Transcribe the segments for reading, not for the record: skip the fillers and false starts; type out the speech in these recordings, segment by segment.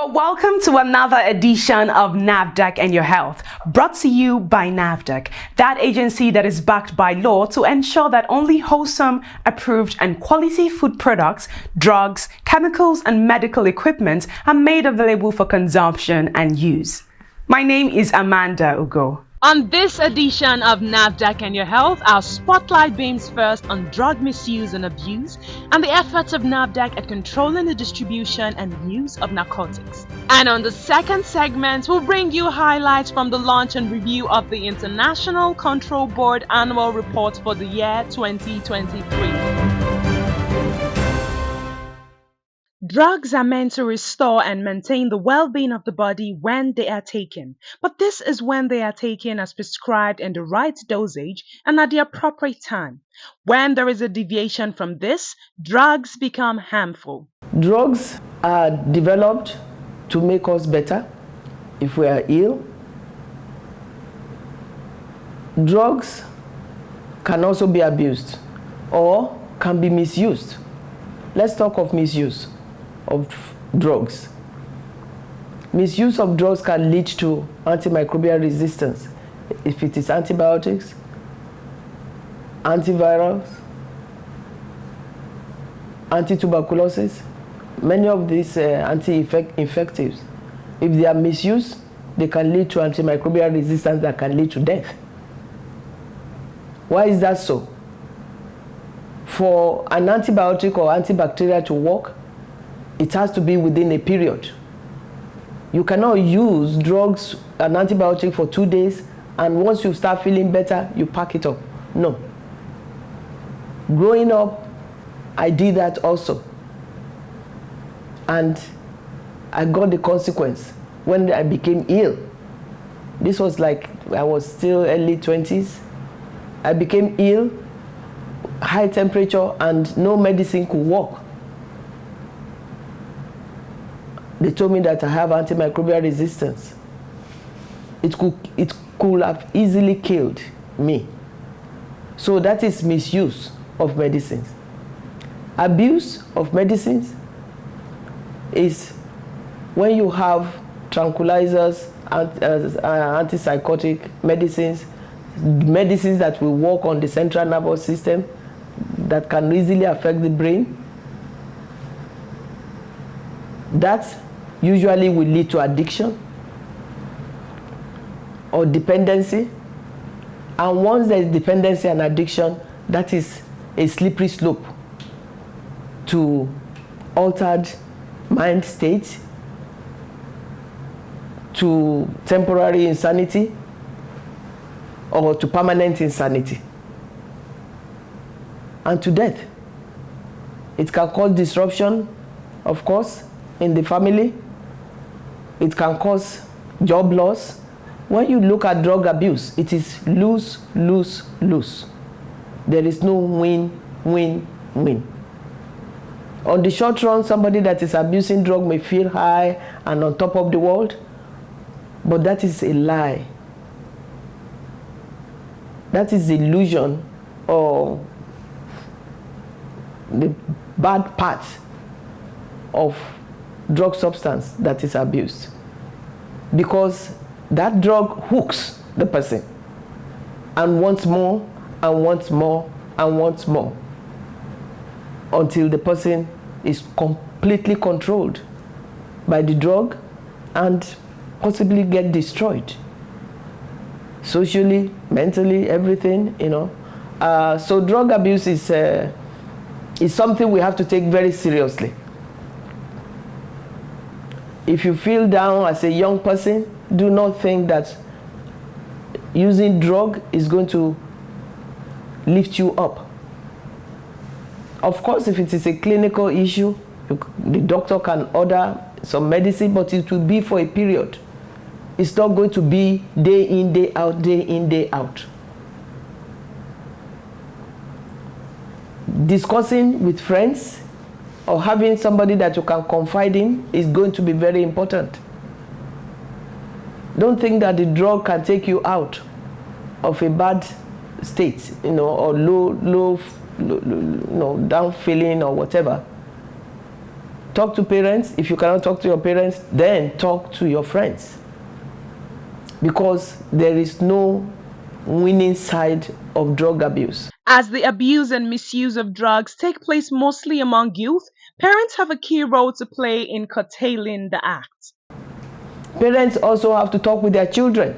Well, welcome to another edition of NAFDAC and Your Health, brought to you by NAFDAC, that agency that is backed by law to ensure that only wholesome, approved and quality food products, drugs, chemicals and medical equipment are made available for consumption and use. My name is Amanda Ugo. On this edition of NAFDAC and Your Health, our spotlight beams first on drug misuse and abuse and the efforts of NAFDAC at controlling the distribution and use of narcotics. And on the second segment, we'll bring you highlights from the launch and review of the International Control Board Annual Report for the year 2023. Drugs are meant to restore and maintain the well-being of the body when they are taken, but this is when they are taken as prescribed in the right dosage and at the appropriate time. When there is a deviation from this, drugs become harmful. Drugs are developed to make us better if we are ill. Drugs can also be abused or can be misused. Let's talk of misuse of drugs. Misuse of drugs can lead to antimicrobial resistance. If it is antibiotics, antivirals, antituberculosis, many of these anti-infectives, if they are misused, they can lead to antimicrobial resistance that can lead to death. Why is that so? For an antibiotic or antibacterial to work, it has to be within a period. You cannot use drugs, an antibiotic for 2 days, and once you start feeling better, you pack it up. No. Growing up, I did that also. And I got the consequence when I became ill. This was like, I was still early 20s. I became ill, high temperature, and no medicine could work. They told me that I have antimicrobial resistance. It could have easily killed me. So that is misuse of medicines. Abuse of medicines is when you have tranquilizers, antipsychotic medicines, medicines that will work on the central nervous system that can easily affect the brain. That usually will lead to addiction or dependency. And once there is dependency and addiction, that is a slippery slope to altered mind state, to temporary insanity, or to permanent insanity, and to death. It can cause disruption, of course, in the family. It can cause job loss. When you look at drug abuse, it is lose, lose, lose. There is no win, win, win. On the short run, somebody that is abusing drug may feel high and on top of the world, but that is a lie. That is the illusion or the bad part of drug substance that is abused, because that drug hooks the person and wants more and wants more and wants more until the person is completely controlled by the drug and possibly get destroyed socially, mentally, everything, you know. So drug abuse is something we have to take very seriously. If you feel down as a young person, do not think that using drug is going to lift you up. Of course, if it is a clinical issue, the doctor can order some medicine, but it will be for a period. It's not going to be day in, day out, day in, day out. Discussing with friends or having somebody that you can confide in is going to be very important. Don't think that the drug can take you out of a bad state, you know, or low, down feeling or whatever. Talk to parents. If you cannot talk to your parents, then talk to your friends. Because there is no winning side of drug abuse. As the abuse and misuse of drugs take place mostly among youth, parents have a key role to play in curtailing the act. Parents also have to talk with their children.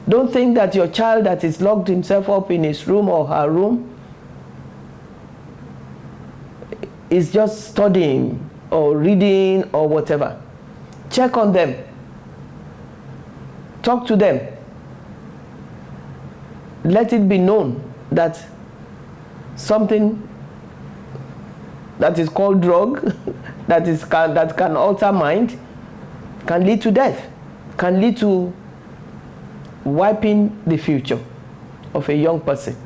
Don't think that your child that is locked himself up in his room or her room is just studying or reading or whatever. Check on them. Talk to them. Let it be known that something that is called drug, that can alter mind, can lead to death, can lead to wiping the future of a young person.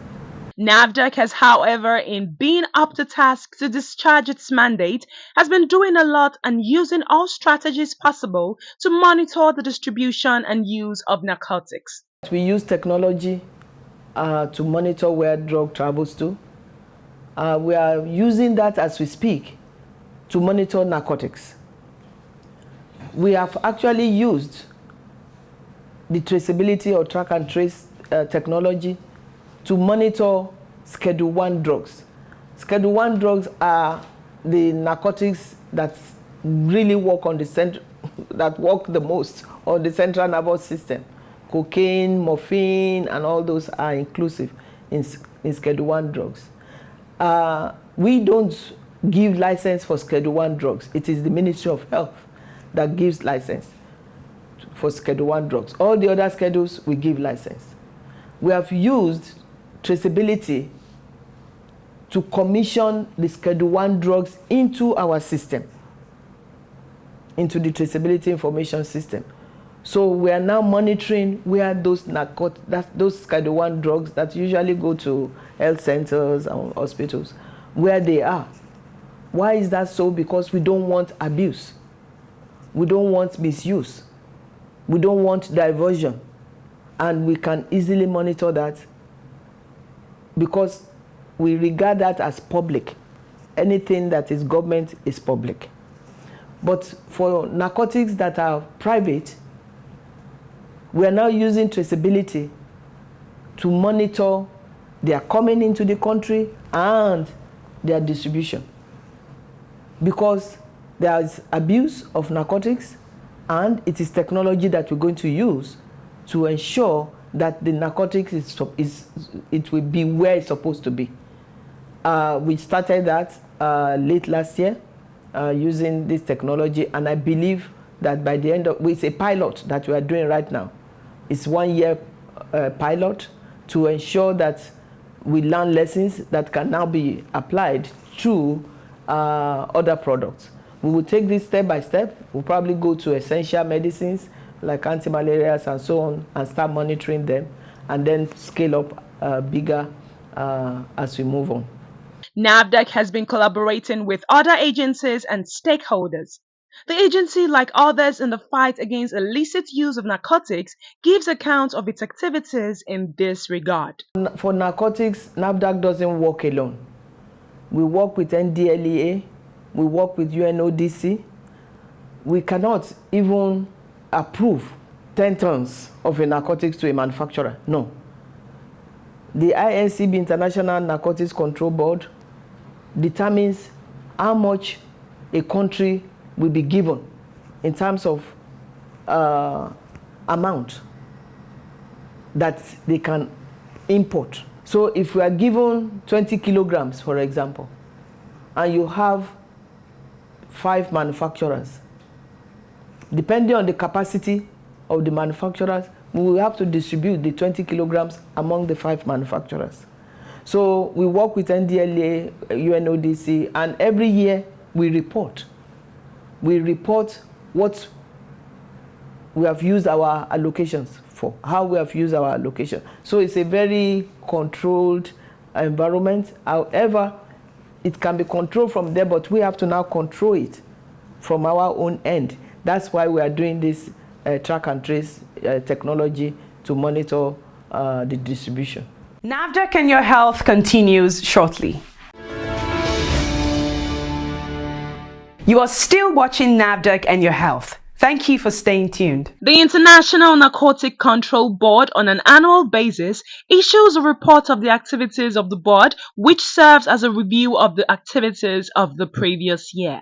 NAFDAC has, however, in being up to task to discharge its mandate, has been doing a lot and using all strategies possible to monitor the distribution and use of narcotics. We use technology to monitor where drug travels to. We are using that as we speak to monitor narcotics. We have actually used the traceability or track and trace technology to monitor Schedule 1 drugs. Schedule 1 drugs are the narcotics that really work on the that work the most on the central nervous system. Cocaine, morphine, and all those are inclusive in Schedule 1 drugs. We don't give license for Schedule 1 drugs. It is the Ministry of Health that gives license for Schedule 1 drugs. All the other schedules, we give license. We have used traceability to commission the Schedule 1 drugs into our system, into the traceability information system. So we are now monitoring where those Schedule 1 drugs that usually go to health centers and hospitals, where they are. Why is that so? Because we don't want abuse. We don't want misuse. We don't want diversion. And we can easily monitor that because we regard that as public. Anything that is government is public. But for narcotics that are private, we are now using traceability to monitor their coming into the country and their distribution. Because there is abuse of narcotics, and it is technology that we're going to use to ensure that the narcotics it will be where it's supposed to be. We started that late last year using this technology, and I believe that by the end of it's a pilot that we are doing right now. It's 1 year pilot to ensure that we learn lessons that can now be applied to other products. We will take this step by step. We'll probably go to essential medicines like anti-malarials and so on and start monitoring them, and then scale up bigger as we move on. NAFDAC has been collaborating with other agencies and stakeholders. The agency, like others in the fight against illicit use of narcotics, gives account of its activities in this regard. For narcotics, NAFDAC doesn't work alone. We work with NDLEA, we work with UNODC. We cannot even approve 10 tons of a narcotics to a manufacturer, no. The INCB, International Narcotics Control Board, determines how much a country will be given in terms of amount that they can import. So if we are given 20 kilograms, for example, and you have 5 manufacturers, depending on the capacity of the manufacturers, we will have to distribute the 20 kilograms among the 5 manufacturers. So we work with NDLA, UNODC, and every year we report. We report what we have used our allocations for, how we have used our allocation. So it's a very controlled environment. However, it can be controlled from there, but we have to now control it from our own end. That's why we are doing this track and trace technology to monitor the distribution. NAFDAC and Your Health continues shortly. You are still watching NAFDAC and your health. Thank you for staying tuned. The International Narcotic Control Board on an annual basis issues a report of the activities of the board, which serves as a review of the activities of the previous year.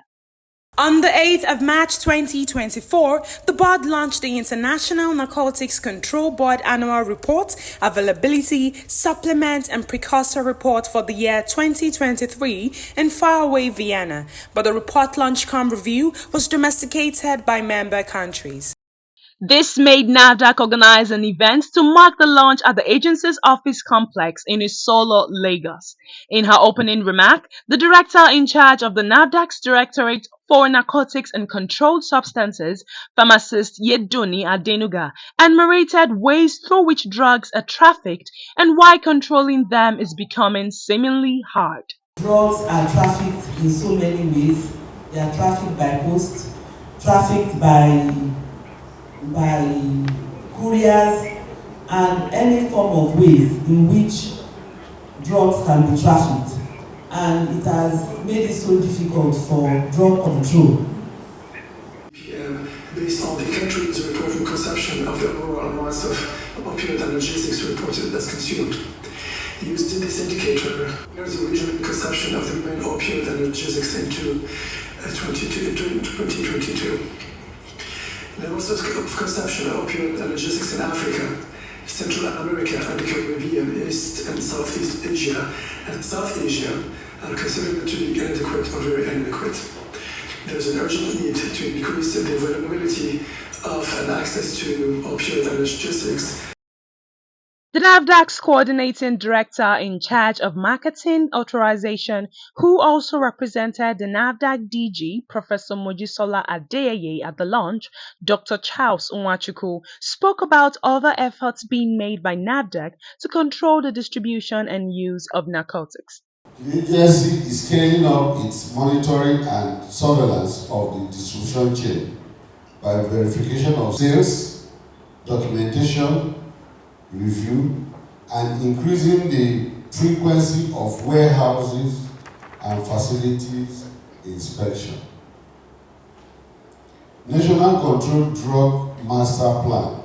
On the 8th of March 2024, the board launched the International Narcotics Control Board Annual Report, Availability, Supplement and Precursor Report for the year 2023 in faraway Vienna, but the report launch-cum-review was domesticated by member countries. This made NAFDAC organize an event to mark the launch at the agency's office complex in Isolo, Lagos. In her opening remark, the director in charge of the NAFDAC's Directorate for Narcotics and Controlled Substances, pharmacist Yedoni Adenuga, enumerated ways through which drugs are trafficked and why controlling them is becoming seemingly hard. Drugs are trafficked in so many ways. They are trafficked by post, trafficked by couriers, and any form of ways in which drugs can be trafficked. And it has made it so difficult for drug control. Based on the country's reported consumption of the overall amounts of opioid analgesics reported as consumed. Used in this indicator, there's the regional consumption of the main opioid analgesics into 2022. Levels of consumption of opioid analgesics in Africa, Central America, and the Caribbean, East and Southeast Asia, and South Asia are considered to be inadequate or very inadequate. There is an urgent need to increase the availability of and access to opioid analgesics. The NAFDAC's coordinating director in charge of marketing authorization, who also represented the NAFDAC DG, Professor Mojisola Adeyeye, at the launch, Dr. Charles Nwachukwu, spoke about other efforts being made by NAFDAC to control the distribution and use of narcotics. The agency is scaling up its monitoring and surveillance of the distribution chain by verification of sales, documentation, review, and increasing the frequency of warehouses and facilities inspection. National Controlled Drug Master Plan.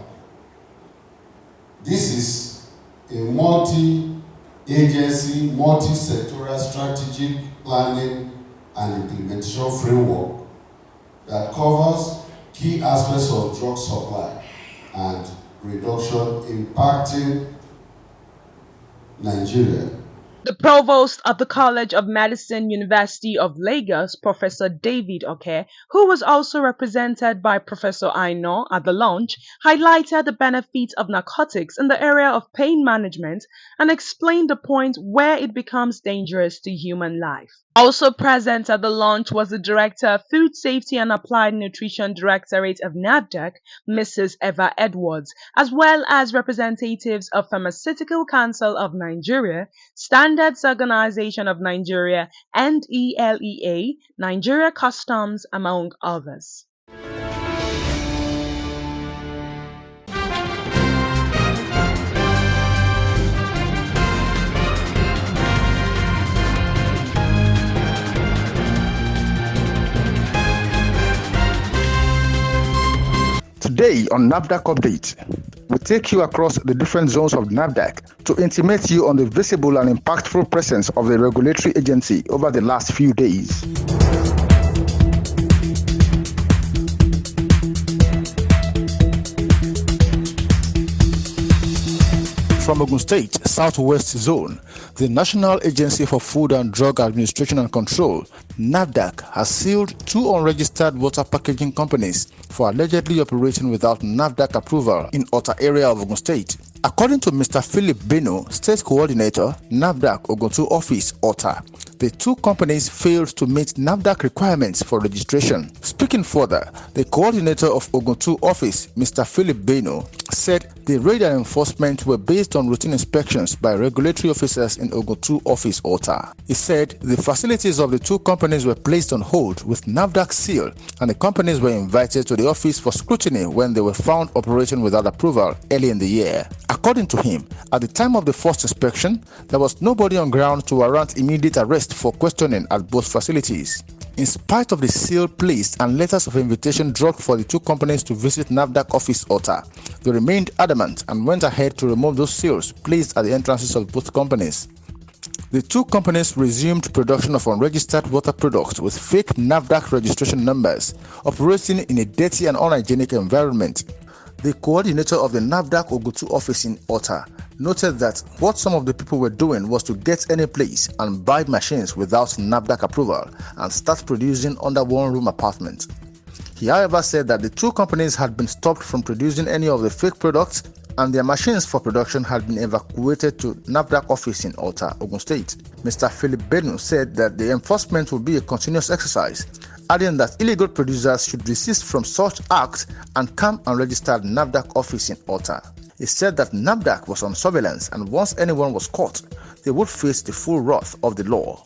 This is a multi-agency, multi-sectoral strategic planning and implementation framework that covers key aspects of drug supply and reduction impacting Nigeria. The provost of the College of Medicine, University of Lagos, Professor David Oke, who was also represented by Professor Aino at the launch, highlighted the benefits of narcotics in the area of pain management and explained the point where it becomes dangerous to human life. Also present at the launch was the Director of Food Safety and Applied Nutrition Directorate of NAFDAC, Mrs. Eva Edwards, as well as representatives of Pharmaceutical Council of Nigeria, Standards Organization of Nigeria, NELEA, Nigeria Customs, among others. Today on NAFDAC Update, we take you across the different zones of NAFDAC to intimate you on the visible and impactful presence of the regulatory agency over the last few days. From Ogun State, Southwest Zone, the National Agency for Food and Drug Administration and Control, NAFDAC, has sealed 2 unregistered water packaging companies for allegedly operating without NAFDAC approval in Ota area of Ogun State. According to Mr. Philip Beno, State Coordinator, NAFDAC Ogun 2 Office, Ota, the 2 companies failed to meet NAFDAC requirements for registration. Speaking further, the coordinator of Ogun 2 Office, Mr. Philip Beno, said the raid and enforcement were based on routine inspections by regulatory officers in Ogun 2 Office, Ota. He said the facilities of the 2 companies were placed on hold with NAFDAC seal, and the companies were invited to the office for scrutiny when they were found operating without approval early in the year. According to him, at the time of the first inspection, there was nobody on ground to warrant immediate arrest for questioning at both facilities. In spite of the seal placed and letters of invitation dropped for the two companies to visit NAFDAC office Ota, they remained adamant and went ahead to remove those seals placed at the entrances of both companies. The two companies resumed production of unregistered water products with fake NAFDAC registration numbers, operating in a dirty and unhygienic environment. The coordinator of the NAFDAC Ogutu office in Ota noted that what some of the people were doing was to get any place and buy machines without NAFDAC approval and start producing under one-room apartment. He however said that the two companies had been stopped from producing any of the fake products and their machines for production had been evacuated to NAFDAC office in Ota, Ogun State. Mr. Philip Benu said that the enforcement will be a continuous exercise, adding that illegal producers should desist from such acts and come and register at NAFDAC office in Ota. He said that NAFDAC was on surveillance and once anyone was caught, they would face the full wrath of the law.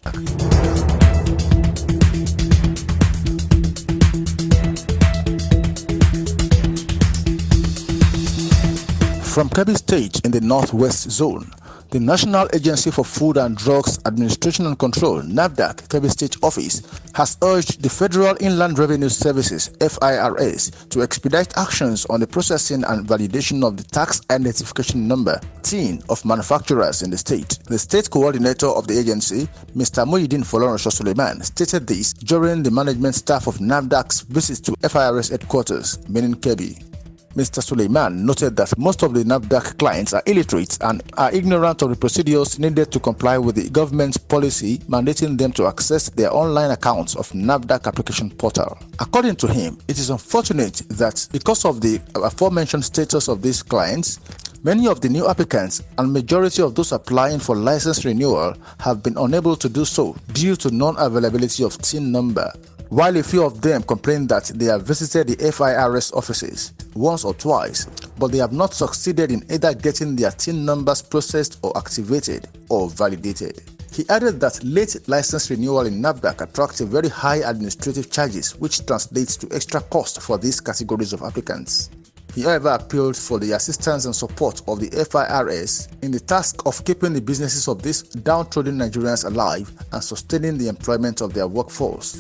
From Kebbi State in the Northwest Zone, the National Agency for Food and Drugs Administration and Control, NAFDAC, Kebbi State Office, has urged the Federal Inland Revenue Services, FIRS, to expedite actions on the processing and validation of the tax identification number, TIN, of manufacturers in the state. The state coordinator of the agency, Mr. Muhyiddin Folorunsho Suleiman, stated this during the management staff of NAFDAC's visit to FIRS headquarters, meaning Kebbi. Mr. Suleiman noted that most of the NAFDAC clients are illiterate and are ignorant of the procedures needed to comply with the government's policy mandating them to access their online accounts of NAFDAC application portal. According to him, it is unfortunate that because of the aforementioned status of these clients, many of the new applicants and majority of those applying for license renewal have been unable to do so due to non-availability of TIN number, while a few of them complain that they have visited the FIRS offices once or twice, but they have not succeeded in either getting their TIN numbers processed or activated or validated. He added that late license renewal in NAFDAC attracts a very high administrative charges, which translates to extra cost for these categories of applicants. He however appealed for the assistance and support of the FIRS in the task of keeping the businesses of these downtrodden Nigerians alive and sustaining the employment of their workforce.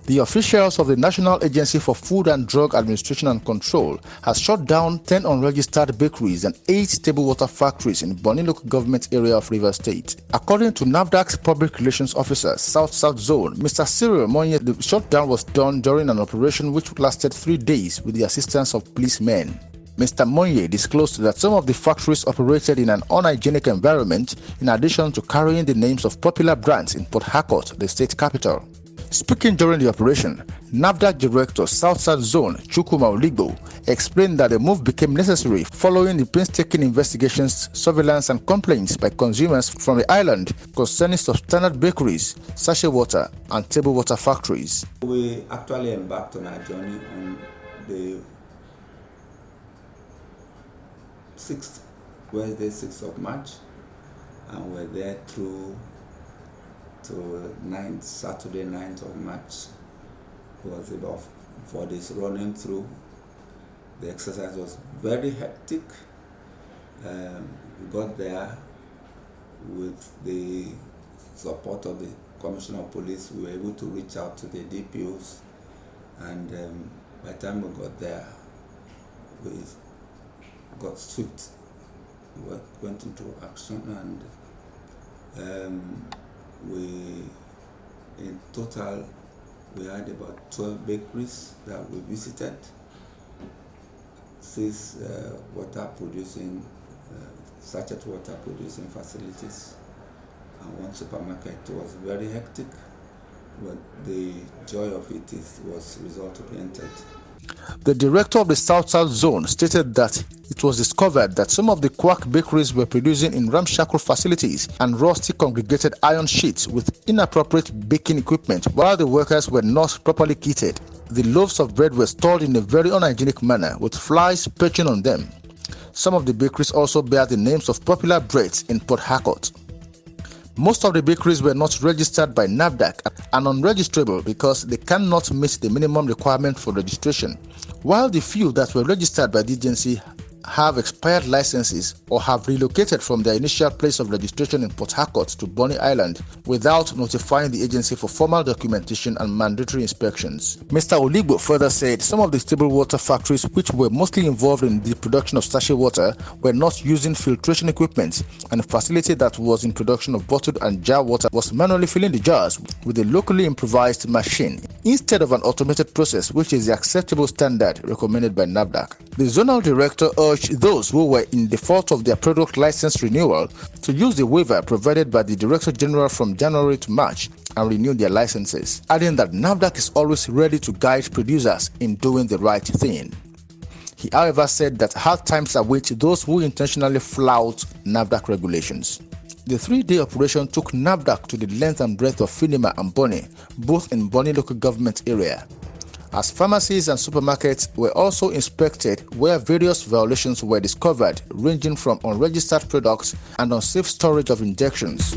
The officials of the National Agency for Food and Drug Administration and Control has shut down 10 unregistered bakeries and 8 table water factories in Bonny local government area of Rivers State. According to NAFDAC's Public Relations Officer, South Zone, Mr. Cyril Monye, the shutdown was done during an operation which lasted 3 days with the assistance of policemen. Mr. Monye disclosed that some of the factories operated in an unhygienic environment in addition to carrying the names of popular brands in Port Harcourt, the state capital. Speaking during the operation, NAFDAC Director South Zone Chukwuma Oligbo explained that the move became necessary following the painstaking investigations, surveillance and complaints by consumers from the island concerning substandard bakeries, sachet water and table water factories. We actually embarked on our journey on the 6th, Wednesday, 6th of March, and we're there through to Saturday 9th of March. It was about 4 days running through. The exercise was very hectic. We got there with the support of the Commissioner of Police. We were able to reach out to the DPOs, and by the time we got there, we got swift. We went into action, and in total we had about 12 bakeries that we visited, 6 water producing sachet water producing facilities, and 1 supermarket. It was very hectic, but the joy of it was result oriented. The director of the South Zone stated that it was discovered that some of the quack bakeries were producing in ramshackle facilities and rusty congregated iron sheets with inappropriate baking equipment while the workers were not properly kitted. The loaves of bread were stored in a very unhygienic manner with flies perching on them. Some of the bakeries also bear the names of popular breads in Port Harcourt. Most of the bakeries were not registered by NAFDAC and unregistrable because they cannot meet the minimum requirement for registration, while the few that were registered by the agency have expired licenses or have relocated from their initial place of registration in Port Harcourt to Bonny Island without notifying the agency for formal documentation and mandatory inspections. Mr. Oligbo further said some of the stable water factories which were mostly involved in the production of sachet water were not using filtration equipment, and a facility that was in production of bottled and jar water was manually filling the jars with a locally improvised machine instead of an automated process, which is the acceptable standard recommended by NAFDAC. The zonal director urged those who were in default of their product license renewal to use the waiver provided by the Director General from January to March and renew their licenses, adding that NAFDAC is always ready to guide producers in doing the right thing. He, however, said that hard times await those who intentionally flout NAFDAC regulations. The 3-day operation took NAFDAC to the length and breadth of Finima and Bonny, both in Bonny local government area, as pharmacies and supermarkets were also inspected where various violations were discovered, ranging from unregistered products and unsafe storage of injections.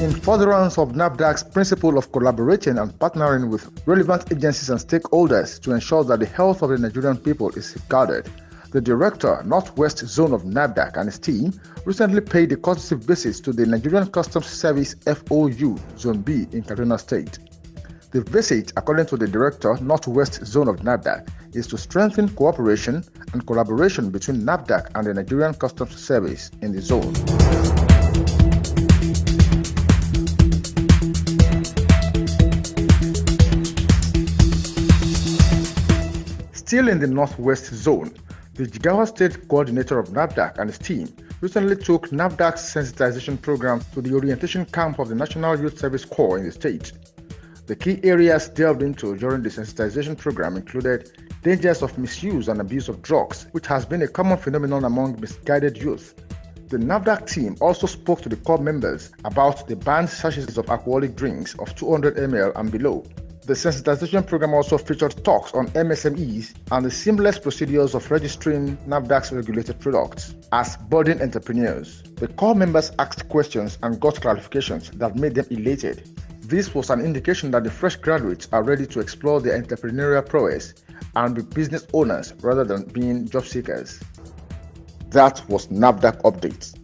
In furtherance of NAFDAC's principle of collaborating and partnering with relevant agencies and stakeholders to ensure that the health of the Nigerian people is safeguarded, the Director, Northwest Zone of NAFDAC and his team recently paid a courtesy visit to the Nigerian Customs Service FOU Zone B in Kaduna State. The visit, according to the Director, Northwest Zone of NAFDAC, is to strengthen cooperation and collaboration between NAFDAC and the Nigerian Customs Service in the zone. Still in the Northwest Zone, the Jigawa State Coordinator of NAFDAC and his team recently took NAFDAC's sensitization program to the orientation camp of the National Youth Service Corps in the state. The key areas delved into during the sensitization program included dangers of misuse and abuse of drugs, which has been a common phenomenon among misguided youth. The NAFDAC team also spoke to the corps members about the banned sachets of alcoholic drinks of 200 ml and below. The sensitization program also featured talks on MSMEs and the seamless procedures of registering NAFDAC's regulated products as budding entrepreneurs. The corps members asked questions and got clarifications that made them elated. This was an indication that the fresh graduates are ready to explore their entrepreneurial prowess and be business owners rather than being job seekers. That was NAFDAC Updates.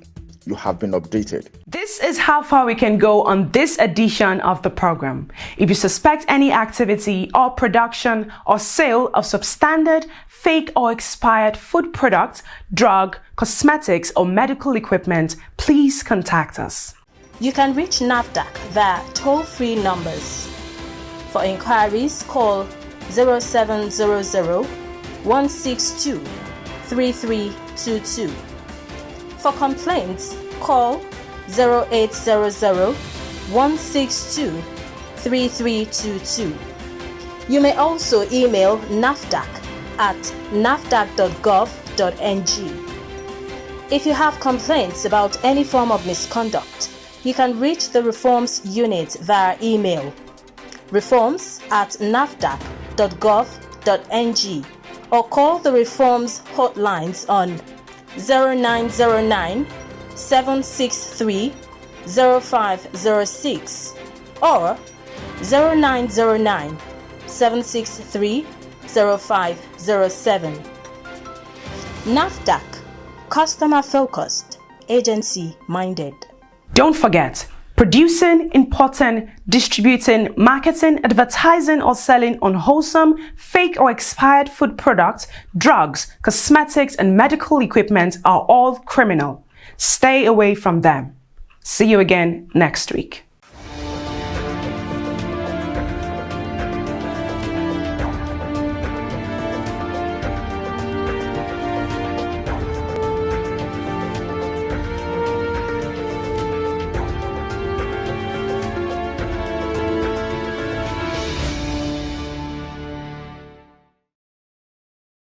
You have been updated. This is how far we can go on this edition of the program. If you suspect any activity or production or sale of substandard, fake or expired food products, drug, cosmetics or medical equipment, please contact us. You can reach NAFDAC via toll-free numbers. For inquiries, call 0700 162 3322. For complaints, call 0800 162 3322. You may also email NAFDAC at nafdac.gov.ng. If you have complaints about any form of misconduct, you can reach the Reforms Unit via email reforms@nafdac.gov.ng or call the Reforms hotlines on 0909 763 0506 or 0909 763 0507. NAFDAC, customer focused, agency minded. Don't forget, producing, importing, distributing, marketing, advertising or selling unwholesome, fake or expired food products, drugs, cosmetics and medical equipment are all criminal. Stay away from them. See you again next week.